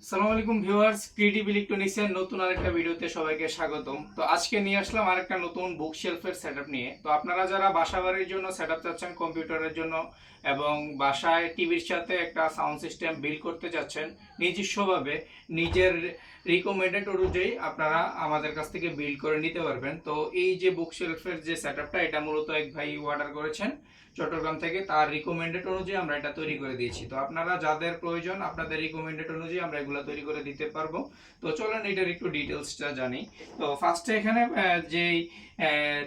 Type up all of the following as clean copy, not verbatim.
আসসালামু আলাইকুম viewers, creative ইলেকট্রনিক্সের নতুন আরেকটা ভিডিওতে সবাইকে স্বাগতম। তো আজকে নিয়ে আসলাম আরেকটা নতুন বুক শেলফের সেটআপ নিয়ে। তো আপনারা যারা বাসাবাড়ির জন্য সেটআপ চাচ্ছেন কম্পিউটারের জন্য এবং বাসায় টিভির সাথে একটা সাউন্ড সিস্টেম বিল্ড করতে চাচ্ছেন নিজস্বভাবে, নিজের রিকমেন্ডেড অনুযায়ী আপনারা আমাদের কাছ থেকে বিল্ড করে নিতে পারবেন। তো এই যে বুক শেলফের যে সেটআপটা, এটা মূলত এক ভাই অর্ডার করেছেন চট্টগ্রাম থেকে। তার রিকমেন্ডেড অনুযায়ী আমরা এটা তৈরি করে দিয়েছি। তো আপনারা যাদের প্রয়োজন আপনাদের রিকমেন্ডেড অনুযায়ী আমরা এগুলো তৈরি করে দিতে পারবো। তো চলেন এটার একটু ডিটেলসটা জানি। তো ফার্স্টে এখানে যেই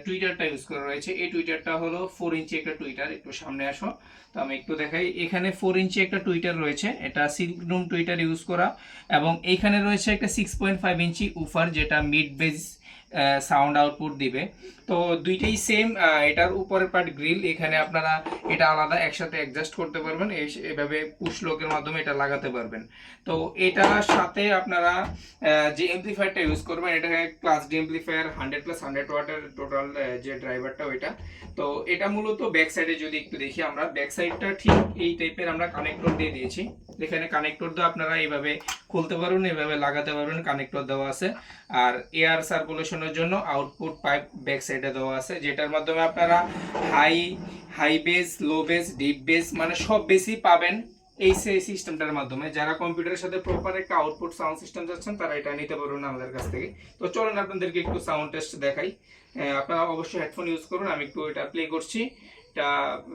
টুইটারটা ইউজ করা রয়েছে, এই টুইটারটা হলো 4 ইঞ্চি একটা টুইটার। একটু সামনে আসো, তো আমি একটু দেখাই। এখানে 4 ইঞ্চি একটা টুইটার রয়েছে, এটা সিল্কডুম টুইটার ইউজ করা। এবং এইখানে রয়েছে একটা 6.5 ইঞ্চি উফার, যেটা মিড বেস সাউন্ড আউটপুট দিবে। তো দুইটাই সেম। এটার উপরের পার্ট গ্রিল, এখানে আপনারা এটা আলাদা একসাথে অ্যাডজাস্ট করতে পারবেন, এভাবে পুশ লকের মাধ্যমে এটা লাগাতে পারবেন। তো এটার সাথে আপনারা যে এমপ্লিফায়ারটা ইউজ করবেন, এটা ক্লাস ডি এমপ্লিফায়ার 100+100 ওয়াটের টোটাল যে ড্রাইভারটা ওইটা। তো এটা মূলত ব্যাক সাইডে যদি একটু দেখি, আমরা ব্যাক সাইডটা ঠিক এই টাইপের আমরা কানেক্টর দিয়ে দিয়েছি। এখানে কানেক্টর দিয়ে আপনারা এইভাবে খুলতে পারবেন, এইভাবে লাগাতে পারবেন, কানেক্টর দেওয়া আছে। আর এয়ার সার্কুলেশনের জন্য আউটপুট পাইপ ব্যাক সাইডে দেওয়া আছে, যেটার মাধ্যমে আপনারা হাই বেস, লো বেস, ডিপ বেস মানে সব বেসই পাবেন এই সিস্টেমটার মাধ্যমে। যারা কম্পিউটারের সাথে প্রপার একটা আউটপুট সাউন্ড সিস্টেম যাচ্ছেন তারা এটা নিতে পারবেন আমাদের কাছ থেকে। তো চলুন আপনাদেরকে একটু সাউন্ড টেস্ট দেখাই। আপনারা অবশ্যই হেডফোন ইউজ করুন। আমি একটু এটা প্লে করছি, এটা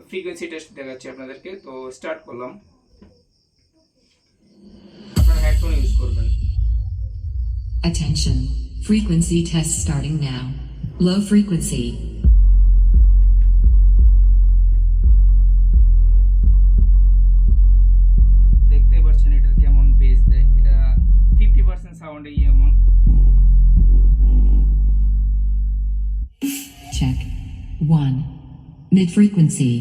ফ্রিকোয়েন্সি টেস্ট দেখাচ্ছি আপনাদেরকে। তো স্টার্ট করলাম, আপনারা হেডফোন ইউজ করবেন। Attention. Frequency test starting now. Low frequency. দেখতে পাচ্ছেন এটার কেমন বেস দেয়, এটা 50% সাউন্ড এই এমন। Check. 1. Mid frequency.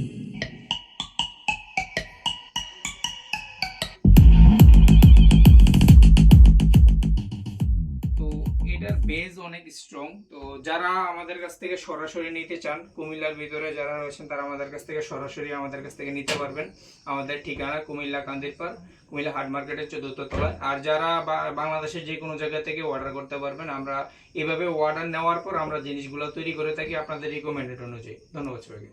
তো এটার বেজ অনেক স্ট্রং। তো যারা আমাদের কাছ থেকে সরাসরি নিতে চান, কুমিল্লার ভিতরে যারা রয়েছেন তারা আমাদের কাছ থেকে সরাসরি আমাদের কাছ থেকে নিতে পারবেন। আমাদের ঠিকানা কুমিল্লা কান্দিরপাড়, কুমিল্লা হাট মার্কেটের 14th তলায়। আর যারা বাংলাদেশের যে কোনো জায়গা থেকে অর্ডার করতে পারবেন। আমরা এভাবে অর্ডার নেওয়ার পর আমরা জিনিসগুলো তৈরি করে থাকি আপনাদের রিকমেন্ডেড অনুযায়ী। ধন্যবাদ সবাইকে।